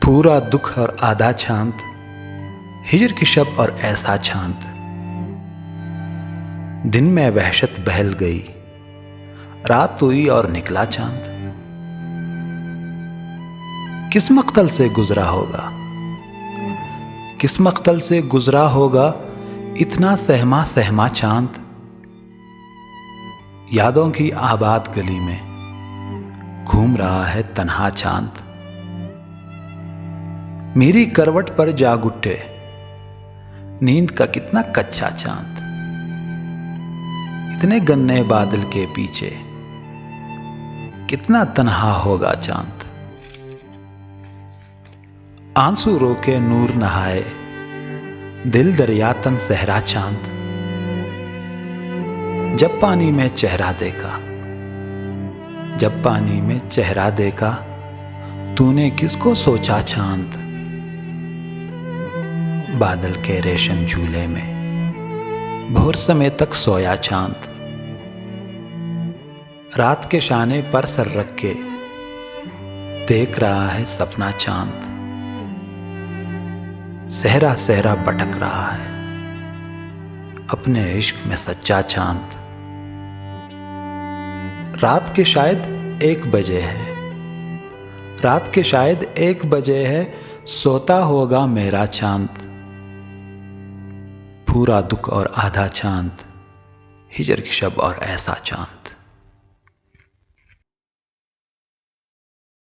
पूरा दुख और आधा चांद, हिजर की शब और ऐसा चांद। दिन में वहशत बहल गई, रात हुई और निकला चांद। किस मक्तल से गुजरा होगा, किस मक्तल से गुजरा होगा इतना सहमा सहमा चांद। यादों की आबाद गली में घूम रहा है तन्हा चांद। मेरी करवट पर जाग उठे नींद का कितना कच्चा चांद। इतने गन्ने बादल के पीछे कितना तन्हा होगा चांद। आंसू रोके नूर नहाए दिल दरिया तन सहरा चांद। जब पानी में चेहरा देखा, जब पानी में चेहरा देखा तूने किसको सोचा चांद। बादल के रेशम झूले में भोर समय तक सोया चांद। रात के शाने पर सर रख के देख रहा है सपना चांद। सहरा सहरा भटक रहा है अपने इश्क में सच्चा चांद। रात के शायद 1 बजे है, रात के शायद 1 बजे है सोता होगा मेरा चांद। पूरा दुख और आधा चांद, हिजर की शब और ऐसा चांद।